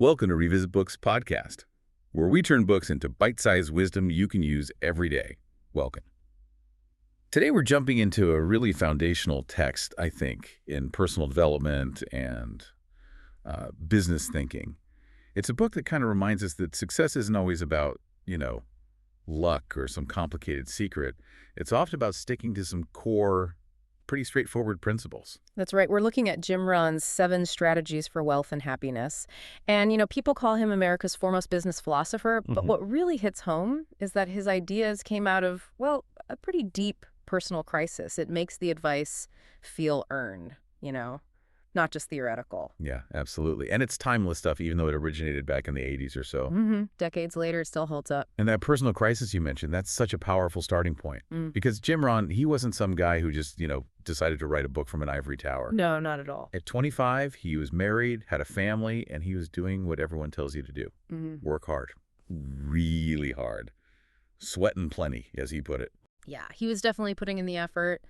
Welcome to Revisit Books podcast, where we turn books into bite-sized wisdom you can use every day. Welcome. Today we're jumping into a really foundational text, I think, in personal development and business thinking. It's a book that kind of reminds us that success isn't always about, luck or some complicated secret. It's often about sticking to some core, pretty straightforward principles. That's right. We're looking at Jim Rohn's 7 Strategies for Wealth and Happiness. And, people call him America's foremost business philosopher, but what really hits home is that his ideas came out of, a pretty deep personal crisis. It makes the advice feel earned, not just theoretical. Yeah, absolutely. And it's timeless stuff, even though it originated back in the 80s or so. Decades later, it still holds up. And that personal crisis you mentioned, that's such a powerful starting point. Because Jim Rohn, he wasn't some guy who just, decided to write a book from an ivory tower. No, not at all. At 25, he was married, had a family, and he was doing what everyone tells you to do. Work hard. Really hard. Sweating plenty, as he put it. Yeah, he was definitely putting in the effort.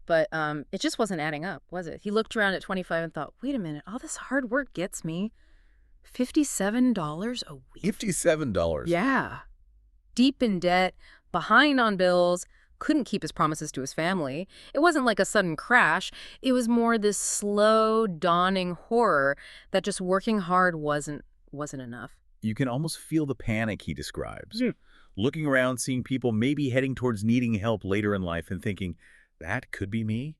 But it just wasn't adding up, was it? He looked around at 25 and thought, wait a minute, all this hard work gets me $57 a week. $57? Yeah. Deep in debt, behind on bills, couldn't keep his promises to his family. It wasn't like a sudden crash. It was more this slow, dawning horror that just working hard wasn't enough. You can almost feel the panic he describes. Looking around, seeing people maybe heading towards needing help later in life and thinking, that could be me?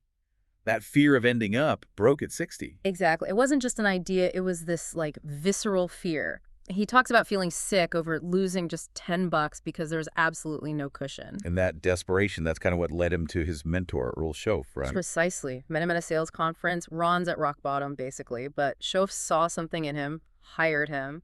That fear of ending up broke at 60. Exactly. It wasn't just an idea. It was this, visceral fear. He talks about feeling sick over losing just $10 because there was absolutely no cushion. And that desperation, that's kind of what led him to his mentor, Earl Schoaf, right? Precisely. Met him at a sales conference. Ron's at rock bottom, basically. But Schoaf saw something in him, hired him,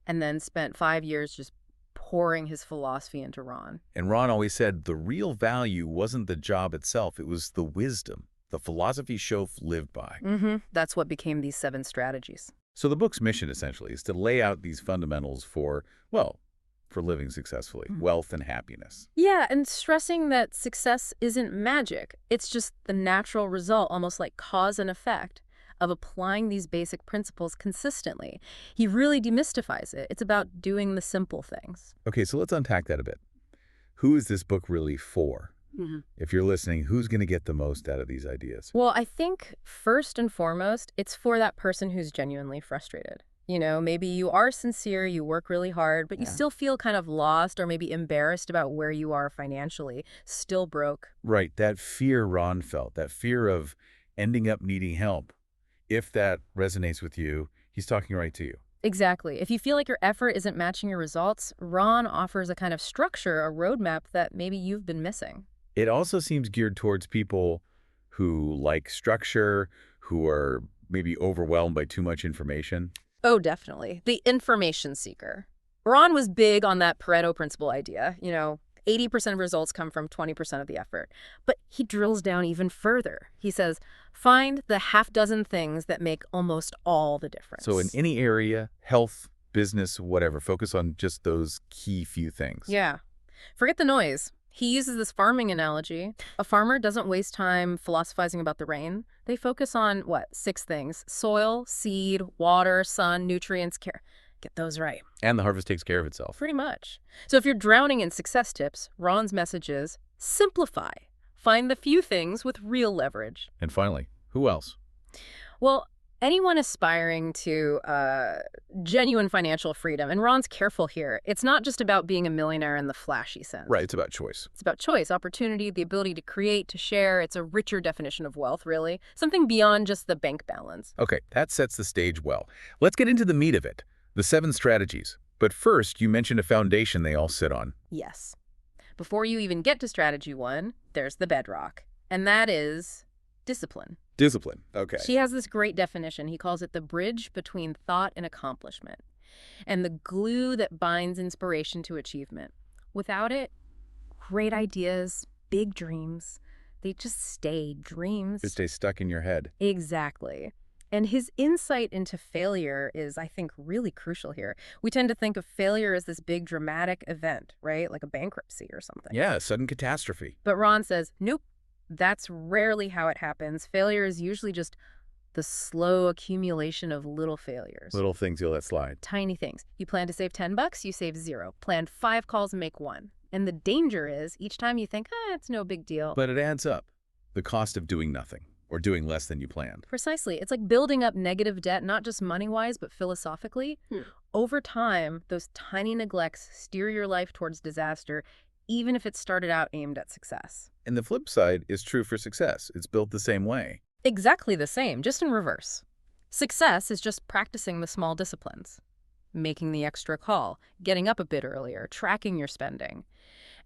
and then spent 5 years just pouring his philosophy into Rohn. And Rohn always said the real value wasn't the job itself, it was the wisdom, the philosophy Schoaf lived by. That's what became these 7 strategies. So the book's mission, essentially, is to lay out these fundamentals for living successfully, wealth and happiness. Yeah, and stressing that success isn't magic. It's just the natural result, almost like cause and effect, of applying these basic principles consistently. He really demystifies it. It's about doing the simple things. Okay, so let's unpack that a bit. Who is this book really for? If you're listening, who's going to get the most out of these ideas? Well, I think first and foremost, it's for that person who's genuinely frustrated. Maybe you are sincere, you work really hard, but you still feel kind of lost or maybe embarrassed about where you are financially, still broke. Right, that fear Ron felt, that fear of ending up needing help. If that resonates with you, he's talking right to you. Exactly. If you feel like your effort isn't matching your results, Rohn offers a kind of structure, a roadmap that maybe you've been missing. It also seems geared towards people who like structure, who are maybe overwhelmed by too much information. Oh, definitely. The information seeker. Rohn was big on that Pareto principle idea. 80% of results come from 20% of the effort. But he drills down even further. He says, find the half-dozen things that make almost all the difference. So in any area, health, business, whatever, focus on just those key few things. Yeah. Forget the noise. He uses this farming analogy. A farmer doesn't waste time philosophizing about the rain. They focus on, 6 things? Soil, seed, water, sun, nutrients, care. Get those right. And the harvest takes care of itself. Pretty much. So if you're drowning in success tips, Ron's message is simplify. Find the few things with real leverage. And finally, who else? Well, anyone aspiring to genuine financial freedom, and Ron's careful here, it's not just about being a millionaire in the flashy sense. Right, it's about choice. It's about choice, opportunity, the ability to create, to share. It's a richer definition of wealth, really. Something beyond just the bank balance. Okay, that sets the stage well. Let's get into the meat of it. The 7 strategies. But first, you mentioned a foundation they all sit on. Yes. Before you even get to strategy 1, there's the bedrock. And that is discipline. Discipline, okay. She has this great definition. He calls it the bridge between thought and accomplishment, and the glue that binds inspiration to achievement. Without it, great ideas, big dreams, they just stay dreams. They stay stuck in your head. Exactly. And his insight into failure is, I think, really crucial here. We tend to think of failure as this big dramatic event, right? Like a bankruptcy or something. Yeah, a sudden catastrophe. But Ron says, nope, that's rarely how it happens. Failure is usually just the slow accumulation of little failures. Little things you'll let slide. Tiny things. You plan to save $10, you save 0. Plan 5 calls and make 1. And the danger is, each time you think, it's no big deal. But it adds up. The cost of doing nothing, or doing less than you planned. Precisely. It's like building up negative debt, not just money-wise, but philosophically. Over time, those tiny neglects steer your life towards disaster, even if it started out aimed at success. And the flip side is true for success. It's built the same way. Exactly the same, just in reverse. Success is just practicing the small disciplines. Making the extra call, getting up a bit earlier, tracking your spending.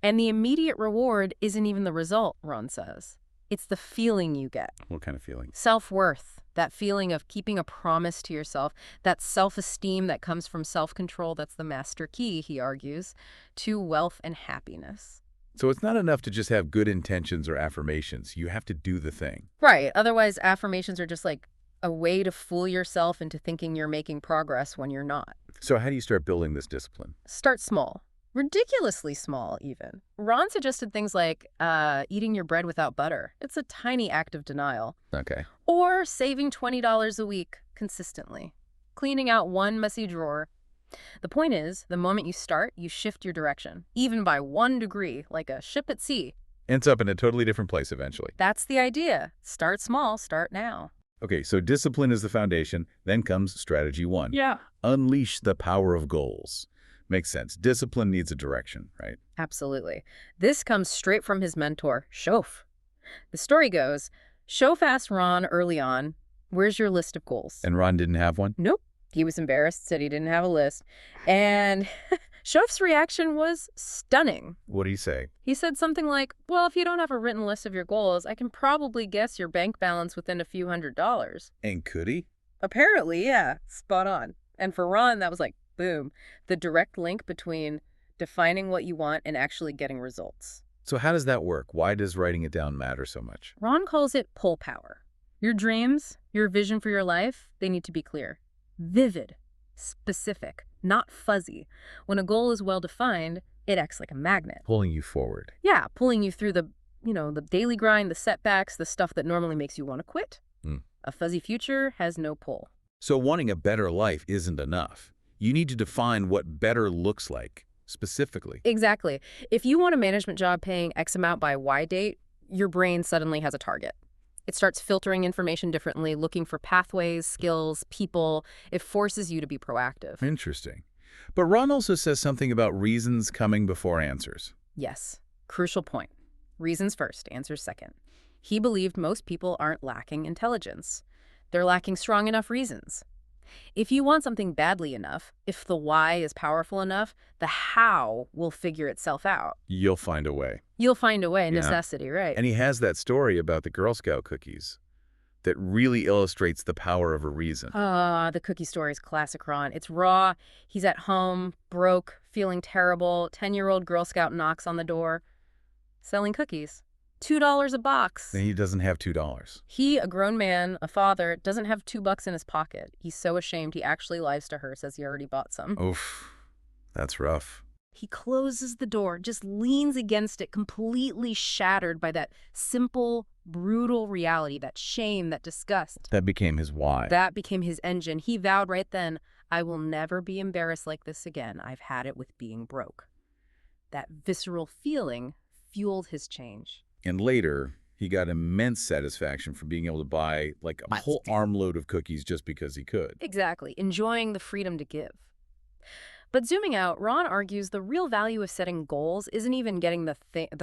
And the immediate reward isn't even the result, Rohn says. It's the feeling you get. What kind of feeling? Self-worth, that feeling of keeping a promise to yourself, that self-esteem that comes from self-control that's the master key, he argues, to wealth and happiness. So it's not enough to just have good intentions or affirmations. You have to do the thing. Right. Otherwise, affirmations are just like a way to fool yourself into thinking you're making progress when you're not. So how do you start building this discipline? Start small. Ridiculously small, even. Rohn suggested things like eating your bread without butter. It's a tiny act of denial. Okay. Or saving $20 a week consistently. Cleaning out one messy drawer. The point is, the moment you start, you shift your direction, even by 1 degree, like a ship at sea. Ends up in a totally different place eventually. That's the idea. Start small, start now. Okay, so discipline is the foundation. Then comes strategy 1. Yeah. Unleash the power of goals. Makes sense. Discipline needs a direction, right? Absolutely. This comes straight from his mentor, Shof. The story goes, Shof asked Rohn early on, "Where's your list of goals?" And Rohn didn't have one? Nope. He was embarrassed, said he didn't have a list. And Shof's reaction was stunning. What did he say? He said something like, well, if you don't have a written list of your goals, I can probably guess your bank balance within a few $100s. And could he? Apparently, yeah. Spot on. And for Rohn, that was like, boom, the direct link between defining what you want and actually getting results. So how does that work? Why does writing it down matter so much? Rohn calls it pull power. Your dreams, your vision for your life, they need to be clear. Vivid, specific, not fuzzy. When a goal is well-defined, it acts like a magnet. Pulling you forward. Yeah, pulling you through the daily grind, the setbacks, the stuff that normally makes you want to quit. A fuzzy future has no pull. So wanting a better life isn't enough. You need to define what better looks like, specifically. Exactly. If you want a management job paying X amount by Y date, your brain suddenly has a target. It starts filtering information differently, looking for pathways, skills, people. It forces you to be proactive. Interesting. But Rohn also says something about reasons coming before answers. Yes. Crucial point. Reasons first, answers second. He believed most people aren't lacking intelligence. They're lacking strong enough reasons. If you want something badly enough, if the why is powerful enough, the how will figure itself out. You'll find a way. You'll find a way, Yeah. necessity, right? And he has that story about the Girl Scout cookies that really illustrates the power of a reason. The cookie story is classic Rohn. It's raw. He's at home, broke, feeling terrible. 10-year-old Girl Scout knocks on the door, selling cookies. $2 a box. And he doesn't have $2. He, a grown man, a father, doesn't have $2 in his pocket. He's so ashamed he actually lies to her, says he already bought some. Oof, that's rough. He closes the door, just leans against it, completely shattered by that simple, brutal reality, that shame, that disgust. That became his why. That became his engine. He vowed right then, I will never be embarrassed like this again. I've had it with being broke. That visceral feeling fueled his change. And later, he got immense satisfaction from being able to buy like a whole armload of cookies just because he could. Exactly, enjoying the freedom to give. But zooming out, Rohn argues the real value of setting goals isn't even getting the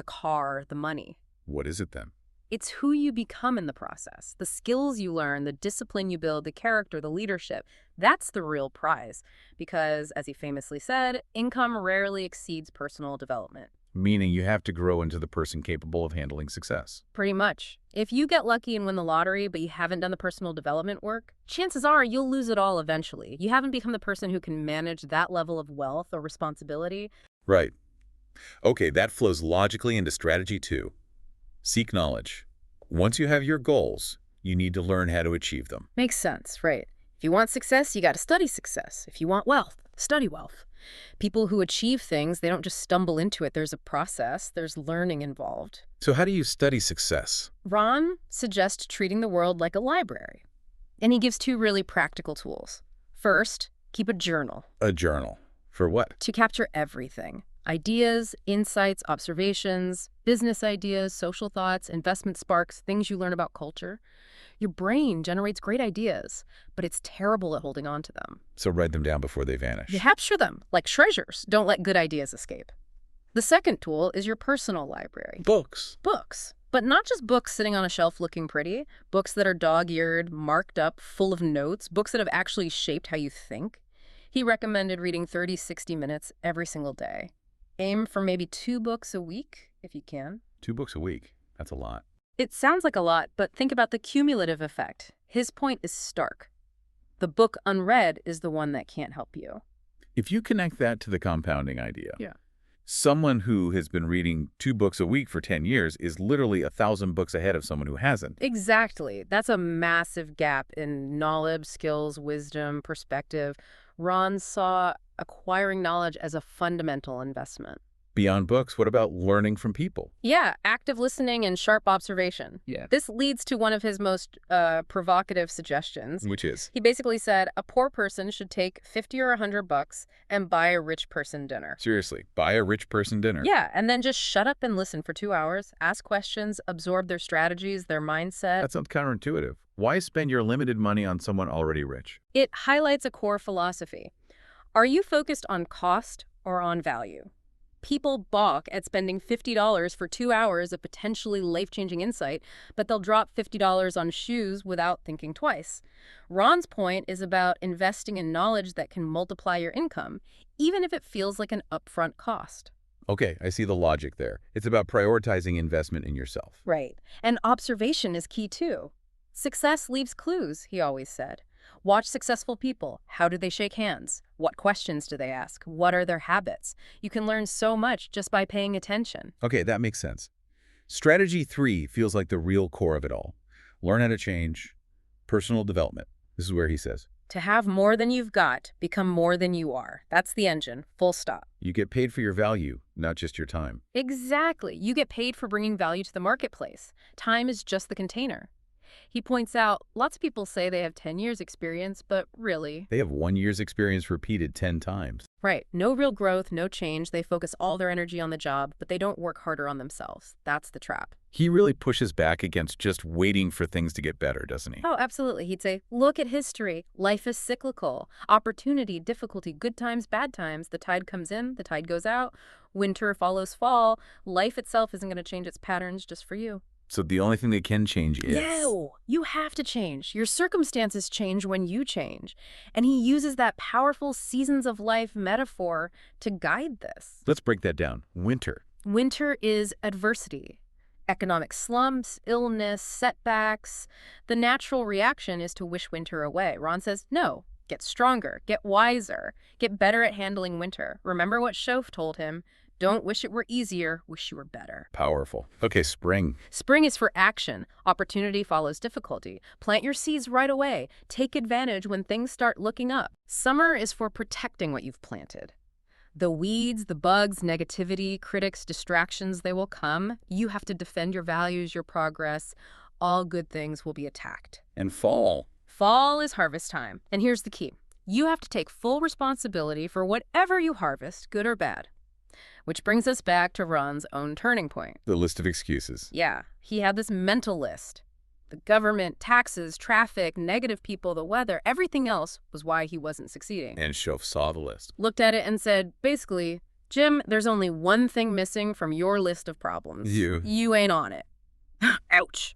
car, the money. What is it then? It's who you become in the process, the skills you learn, the discipline you build, the character, the leadership. That's the real prize. Because, as he famously said, income rarely exceeds personal development. Meaning you have to grow into the person capable of handling success. Pretty much. If you get lucky and win the lottery, but you haven't done the personal development work, chances are you'll lose it all eventually. You haven't become the person who can manage that level of wealth or responsibility. Right. Okay, that flows logically into strategy 2. Seek knowledge. Once you have your goals, you need to learn how to achieve them. Makes sense, right? If you want success, you got to study success. If you want wealth, study wealth. People who achieve things, they don't just stumble into it. There's a process. There's learning involved. So how do you study success? Rohn suggests treating the world like a library. And he gives two really practical tools. First, keep a journal. A journal. For what? To capture everything. Ideas, insights, observations, business ideas, social thoughts, investment sparks, things you learn about culture. Your brain generates great ideas, but it's terrible at holding on to them. So write them down before they vanish. You capture them, like treasures. Don't let good ideas escape. The second tool is your personal library. Books. Books. But not just books sitting on a shelf looking pretty. Books that are dog-eared, marked up, full of notes. Books that have actually shaped how you think. He recommended reading 30-60 minutes every single day. Aim for maybe 2 books a week, if you can. 2 books a week. That's a lot. It sounds like a lot, but think about the cumulative effect. His point is stark. The book unread is the one that can't help you. If you connect that to the compounding idea, Yeah. someone who has been reading 2 books a week for 10 years is literally 1,000 books ahead of someone who hasn't. Exactly. That's a massive gap in knowledge, skills, wisdom, perspective. Rohn saw acquiring knowledge as a fundamental investment. Beyond books, what about learning from people? Yeah, active listening and sharp observation. Yeah. This leads to one of his most provocative suggestions. Which is? He basically said a poor person should take 50 or 100 bucks and buy a rich person dinner. Seriously, buy a rich person dinner. Yeah, and then just shut up and listen for 2 hours, ask questions, absorb their strategies, their mindset. That sounds counterintuitive. Why spend your limited money on someone already rich? It highlights a core philosophy. Are you focused on cost or on value? People balk at spending $50 for 2 hours of potentially life-changing insight, but they'll drop $50 on shoes without thinking twice. Ron's point is about investing in knowledge that can multiply your income, even if it feels like an upfront cost. Okay, I see the logic there. It's about prioritizing investment in yourself. Right. And observation is key too. Success leaves clues, he always said. Watch successful people. How do they shake hands? What questions do they ask? What are their habits? You can learn so much just by paying attention. Okay, that makes sense. Strategy 3 feels like the real core of it all. Learn how to change. Personal development. This is where he says, To have more than you've got, become more than you are. That's the engine, full stop. you get paid for your value, not just your time. Exactly. You get paid for bringing value to the marketplace. Time is just the container. He points out, lots of people say they have 10 years experience, but really... They have 1 year's experience repeated 10 times. Right. No real growth, no change. They focus all their energy on the job, but they don't work harder on themselves. That's the trap. He really pushes back against just waiting for things to get better, doesn't he? Oh, absolutely. He'd say, look at history. Life is cyclical. Opportunity, difficulty, good times, bad times. The tide comes in, the tide goes out. Winter follows fall. Life itself isn't going to change its patterns just for you. So the only thing that can change is... No, you have to change. Your circumstances change when you change. And he uses that powerful seasons of life metaphor to guide this. Let's break that down. Winter. Winter is adversity. Economic slumps, illness, setbacks. The natural reaction is to wish winter away. Ron says, no, get stronger, get wiser, get better at handling winter. Remember what Shof told him. Don't wish it were easier, wish you were better. Powerful. Okay, spring. Spring is for action. Opportunity follows difficulty. Plant your seeds right away. Take advantage when things start looking up. Summer is for protecting what you've planted. The weeds, the bugs, negativity, critics, distractions, they will come. You have to defend your values, your progress. All good things will be attacked. And fall. Fall is harvest time. And here's the key. You have to take full responsibility for whatever you harvest, good or bad. Which brings us back to Ron's own turning point. The list of excuses. Yeah, he had this mental list. The government, taxes, traffic, negative people, the weather, everything else was why he wasn't succeeding. And Shof saw the list. Looked at it and said, basically, Jim, there's only one thing missing from your list of problems. You ain't on it. Ouch.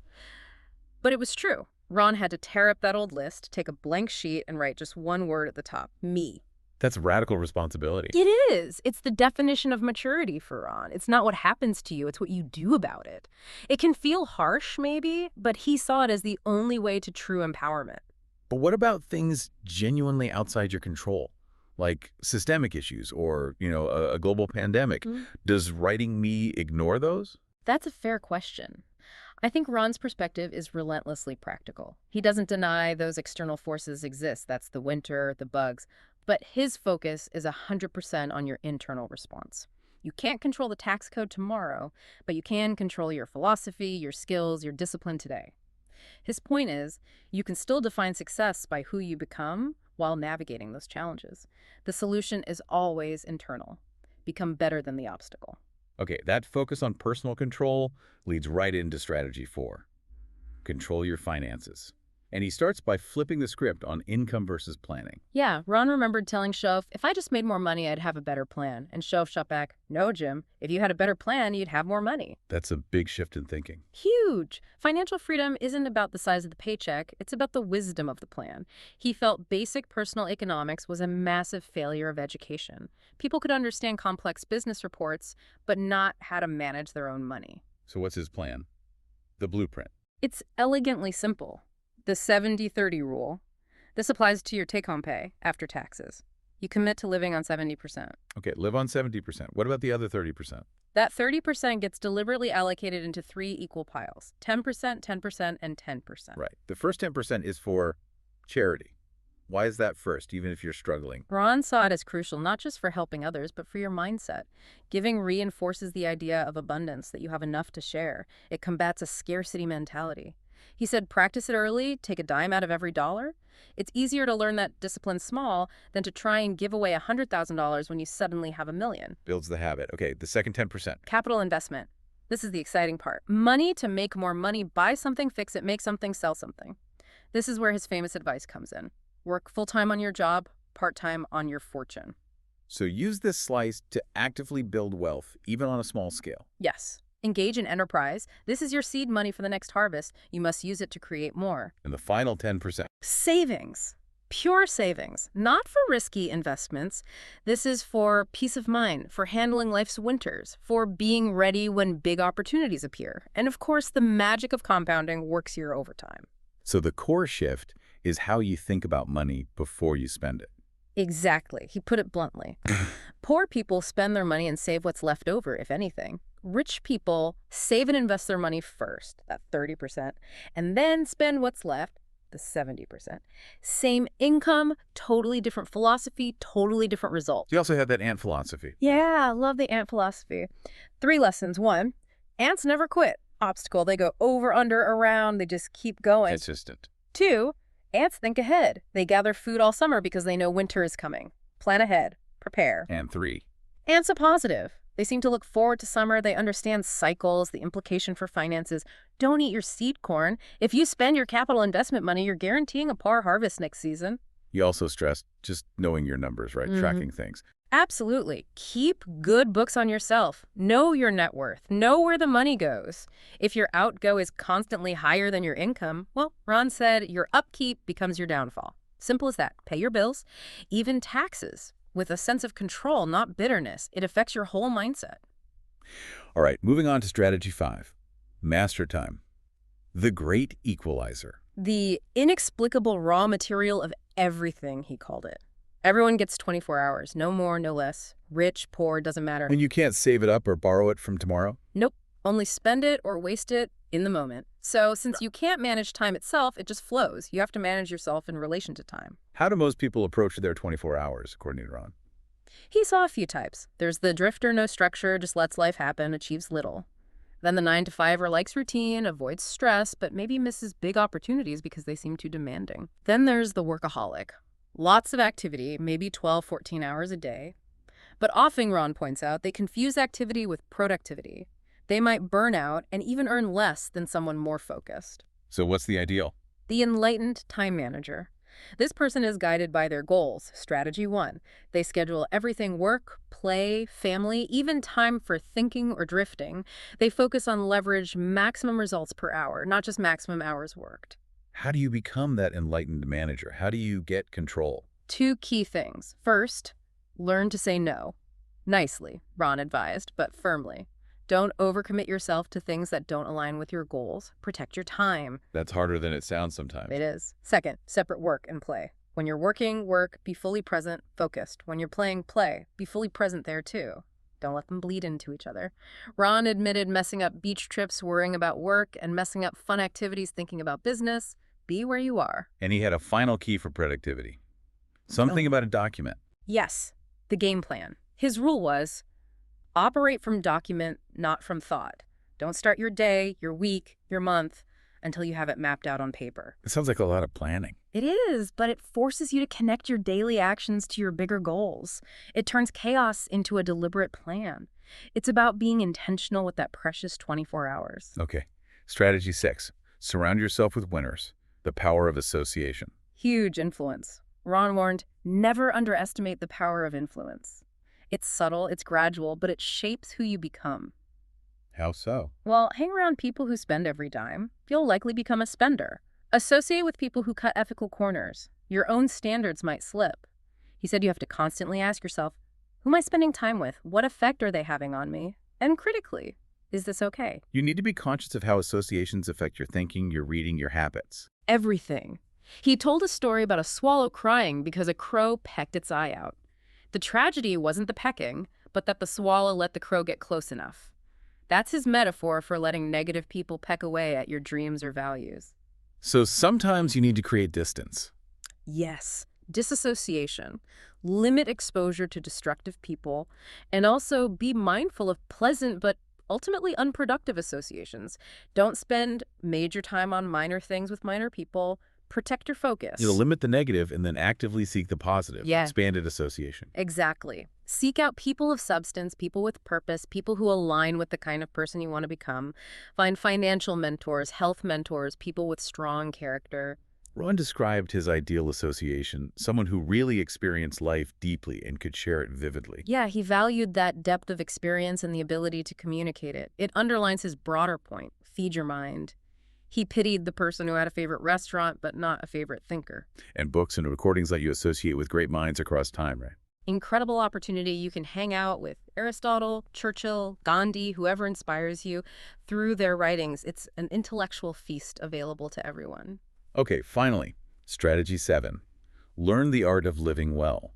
But it was true. Ron had to tear up that old list, take a blank sheet, and write just one word at the top. Me. That's radical responsibility. It is. It's the definition of maturity for Ron. It's not what happens to you, it's what you do about it. It can feel harsh, maybe, but he saw it as the only way to true empowerment. But what about things genuinely outside your control? Like systemic issues or, a global pandemic. Does writing me ignore those? That's a fair question. I think Ron's perspective is relentlessly practical. He doesn't deny those external forces exist. That's the winter, the bugs. But his focus is 100% on your internal response. You can't control the tax code tomorrow, but you can control your philosophy, your skills, your discipline today. His point is, you can still define success by who you become while navigating those challenges. The solution is always internal. Become better than the obstacle. Okay, that focus on personal control leads right into strategy 4. Control your finances. And he starts by flipping the script on income versus planning. Yeah, Ron remembered telling Shove, if I just made more money, I'd have a better plan. And Shove shot back, no, Jim, if you had a better plan, you'd have more money. That's a big shift in thinking. Huge! Financial freedom isn't about the size of the paycheck, it's about the wisdom of the plan. He felt basic personal economics was a massive failure of education. People could understand complex business reports, but not how to manage their own money. So what's his plan? The blueprint. It's elegantly simple. The 70-30 rule. This applies to your take-home pay after taxes. You commit to living on 70%. Okay, live on 70%. What about the other 30%? That 30% gets deliberately allocated into 3 equal piles, 10%, 10%, and 10%. Right. The first 10% is for charity. Why is that first, even if you're struggling? Rohn saw it as crucial not just for helping others, but for your mindset. Giving reinforces the idea of abundance, that you have enough to share. It combats a scarcity mentality. He said, practice it early, take a dime out of every dollar. It's easier to learn that discipline small than to try and give away $100,000 when you suddenly have $1 million. Builds the habit. Okay, the second 10%. Capital investment. This is the exciting part. Money to make more money, buy something, fix it, make something, sell something. This is where his famous advice comes in. Work full-time on your job, part-time on your fortune. So use this slice to actively build wealth, even on a small scale. Yes. Engage in enterprise. This is your seed money for the next harvest. You must use it to create more. And the final 10%. Savings. Pure savings. Not for risky investments. This is for peace of mind, for handling life's winters, for being ready when big opportunities appear. And of course, the magic of compounding works here over time. So the core shift is how you think about money before you spend it. Exactly. He put it bluntly. Poor people spend their money and save what's left over, if anything. Rich people save and invest their money first, that 30%, and then spend what's left, the 70%. Same income, totally different philosophy, totally different results. You also have that ant philosophy. Yeah, I love the ant philosophy. 3 lessons. 1, ants never quit. Obstacle, they go over, under, around, they just keep going. Consistent. 2, ants think ahead. They gather food all summer because they know winter is coming. Plan ahead. Prepare. And 3, ants are positive. They seem to look forward to summer. They understand cycles, the implication for finances. Don't eat your seed corn. If you spend your capital investment money, you're guaranteeing a poor harvest next season. You also stressed just knowing your numbers, right? Tracking things. Absolutely. Keep good books on yourself. Know your net worth. Know where the money goes. If your outgo is constantly higher than your income, well, Ron said your upkeep becomes your downfall. Simple as that. Pay your bills, even taxes, with a sense of control, not bitterness. It affects your whole mindset. All right, moving on to strategy 5, master time. The great equalizer. The inexplicable raw material of everything, he called it. Everyone gets 24 hours, no more, no less. Rich, poor, doesn't matter. And you can't save it up or borrow it from tomorrow? Nope. Only spend it or waste it in the moment. So since you can't manage time itself, it just flows. You have to manage yourself in relation to time. How do most people approach their 24 hours, according to Rohn? He saw a few types. There's the drifter, no structure, just lets life happen, achieves little. Then the 9-to-5er likes routine, avoids stress, but maybe misses big opportunities because they seem too demanding. Then there's the workaholic. Lots of activity, maybe 12, 14 hours a day. But often, Ron points out, they confuse activity with productivity. They might burn out and even earn less than someone more focused. So what's the ideal? The enlightened time manager. This person is guided by their goals. Strategy 1. They schedule everything: work, play, family, even time for thinking or drifting. They focus on leverage maximum results per hour, not just maximum hours worked. How do you become that enlightened manager? How do you get control? 2 key things. First, learn to say no. Nicely, Ron advised, but firmly. Don't overcommit yourself to things that don't align with your goals. Protect your time. That's harder than it sounds sometimes. It is. Second, separate work and play. When you're working, work, be fully present, focused. When you're playing, play. Be fully present there too. Don't let them bleed into each other. Ron admitted messing up beach trips worrying about work and messing up fun activities thinking about business. Be where you are. And he had a final key for productivity. Something about a document. Yes, the game plan. His rule was, operate from document, not from thought. Don't start your day, your week, your month until you have it mapped out on paper. It sounds like a lot of planning. It is, but it forces you to connect your daily actions to your bigger goals. It turns chaos into a deliberate plan. It's about being intentional with that precious 24 hours. Okay. Strategy 6. Surround yourself with winners. The power of association. Huge influence. Rohn warned, never underestimate the power of influence. It's subtle, it's gradual, but it shapes who you become. How so? Well, hang around people who spend every dime. You'll likely become a spender. Associate with people who cut ethical corners. Your own standards might slip. He said you have to constantly ask yourself, who am I spending time with? What effect are they having on me? And critically, is this okay? You need to be conscious of how associations affect your thinking, your reading, your habits. Everything. He told a story about a swallow crying because a crow pecked its eye out. The tragedy wasn't the pecking, but that the swallow let the crow get close enough. That's his metaphor for letting negative people peck away at your dreams or values. So sometimes you need to create distance. Yes, disassociation. Limit exposure to destructive people, and also be mindful of pleasant but ultimately unproductive associations. Don't spend major time on minor things with minor people. Protect your focus. Limit the negative and then actively seek the positive. Yeah. Expanded association. Exactly. Seek out people of substance, people with purpose, people who align with the kind of person you want to become. Find financial mentors, health mentors, people with strong character. Rohn described his ideal association, someone who really experienced life deeply and could share it vividly. Yeah, he valued that depth of experience and the ability to communicate it. It underlines his broader point, feed your mind. He pitied the person who had a favorite restaurant but not a favorite thinker. And books and recordings let you associate with great minds across time, right? Incredible opportunity. You can hang out with Aristotle, Churchill, Gandhi, whoever inspires you through their writings. It's an intellectual feast available to everyone. Okay, finally, strategy 7. Learn the art of living well.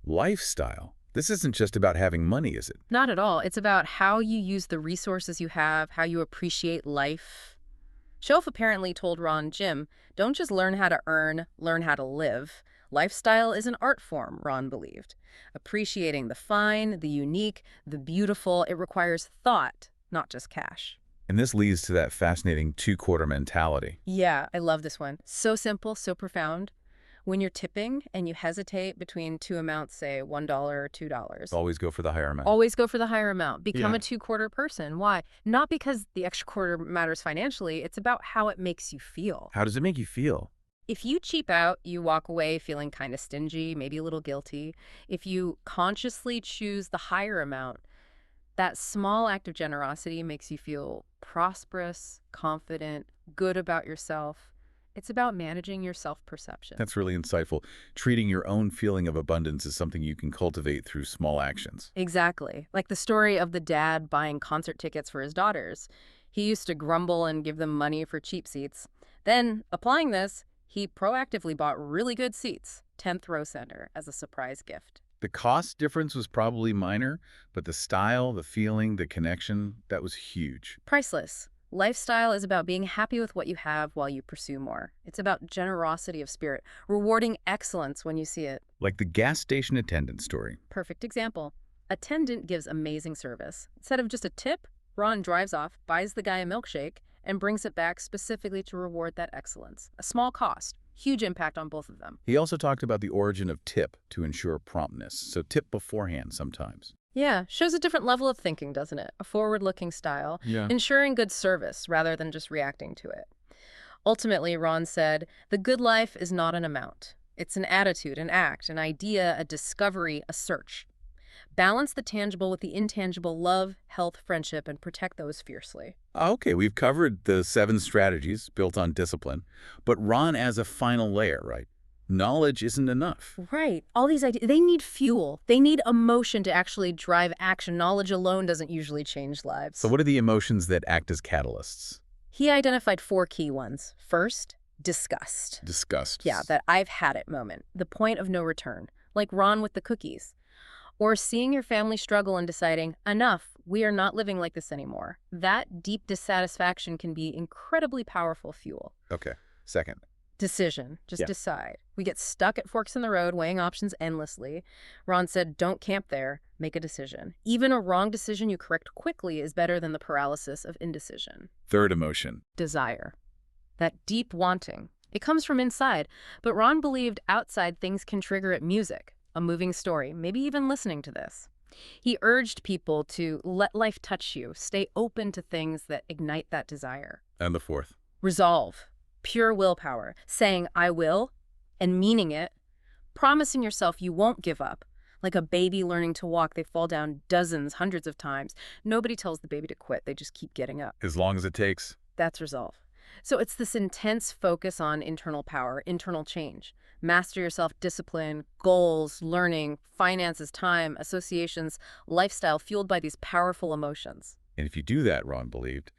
Lifestyle. This isn't just about having money, is it? Not at all. It's about how you use the resources you have, how you appreciate life. Shoaff apparently told Ron, Jim, don't just learn how to earn, learn how to live. Lifestyle is an art form, Ron believed. Appreciating the fine, the unique, the beautiful, it requires thought, not just cash. And this leads to that fascinating two-quarter mentality. Yeah, I love this one. So simple, so profound. When you're tipping and you hesitate between two amounts, say $1 or $2. Always go for the higher amount. Always go for the higher amount. Become Yeah. a two-quarter person. Why? Not because the extra quarter matters financially. It's about how it makes you feel. How does it make you feel? If you cheap out, you walk away feeling kind of stingy, maybe a little guilty. If you consciously choose the higher amount, that small act of generosity makes you feel prosperous, confident, good about yourself. It's about managing your self-perception. That's really insightful. Treating your own feeling of abundance is something you can cultivate through small actions. Exactly. Like the story of the dad buying concert tickets for his daughters. He used to grumble and give them money for cheap seats. Then, applying this, he proactively bought really good seats, 10th row center, as a surprise gift. The cost difference was probably minor, but the style, the feeling, the connection, that was huge. Priceless. Lifestyle is about being happy with what you have while you pursue more. It's about generosity of spirit, rewarding excellence when you see it. Like the gas station attendant story. Perfect example. Attendant gives amazing service. Instead of just a tip, Ron drives off, buys the guy a milkshake, and brings it back specifically to reward that excellence. A small cost, huge impact on both of them. He also talked about the origin of tip to ensure promptness, so tip beforehand sometimes. Yeah, shows a different level of thinking, doesn't it? A forward-looking style, ensuring good service rather than just reacting to it. Ultimately, Ron said, the good life is not an amount. It's an attitude, an act, an idea, a discovery, a search. Balance the tangible with the intangible, love, health, friendship, and protect those fiercely. Okay, we've covered the 7 strategies built on discipline, but Ron adds a final layer, right? Knowledge isn't enough. Right. All these ideas, they need fuel. They need emotion to actually drive action. Knowledge alone doesn't usually change lives. So what are the emotions that act as catalysts? He identified 4 key ones. First, disgust. Disgust. Yeah, that I've had it moment. The point of no return. Like Ron with the cookies. Or seeing your family struggle and deciding, enough, we are not living like this anymore. That deep dissatisfaction can be incredibly powerful fuel. Okay. Second. Decision. Just decide. We get stuck at forks in the road, weighing options endlessly. Rohn said, don't camp there, make a decision. Even a wrong decision you correct quickly is better than the paralysis of indecision. Third emotion. Desire. That deep wanting. It comes from inside, but Rohn believed outside things can trigger it: music, a moving story, maybe even listening to this. He urged people to let life touch you, stay open to things that ignite that desire. And the fourth. Resolve. Pure willpower. Saying, I will, and meaning it. Promising yourself you won't give up. Like a baby learning to walk, they fall down dozens, hundreds of times. Nobody tells the baby to quit. They just keep getting up. As long as it takes. That's resolve. So it's this intense focus on internal power, internal change. Master yourself, discipline, goals, learning, finances, time, associations, lifestyle fueled by these powerful emotions. And if you do that, Rohn believed,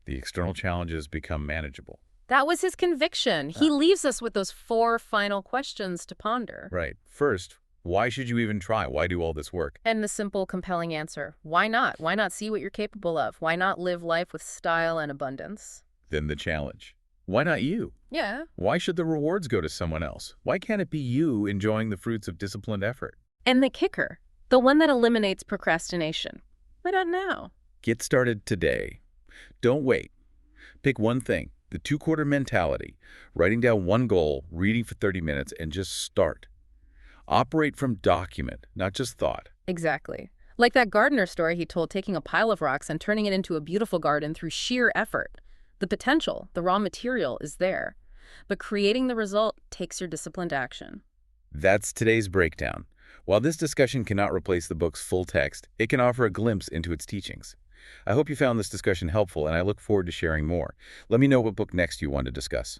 the external challenges become manageable. That was his conviction. He leaves us with those 4 final questions to ponder. Right. First, why should you even try? Why do all this work? And the simple, compelling answer: why not? Why not see what you're capable of? Why not live life with style and abundance? Then the challenge. Why not you? Yeah. Why should the rewards go to someone else? Why can't it be you enjoying the fruits of disciplined effort? And the kicker, the one that eliminates procrastination. Why not now? Get started today. Don't wait. Pick one thing, the 2-quarter mentality, writing down one goal, reading for 30 minutes, and just start. Operate from document, not just thought. Exactly. Like that gardener story he told, taking a pile of rocks and turning it into a beautiful garden through sheer effort. The potential, the raw material, is there. But creating the result takes your disciplined action. That's today's breakdown. While this discussion cannot replace the book's full text, it can offer a glimpse into its teachings. I hope you found this discussion helpful, and I look forward to sharing more. Let me know what book next you want to discuss.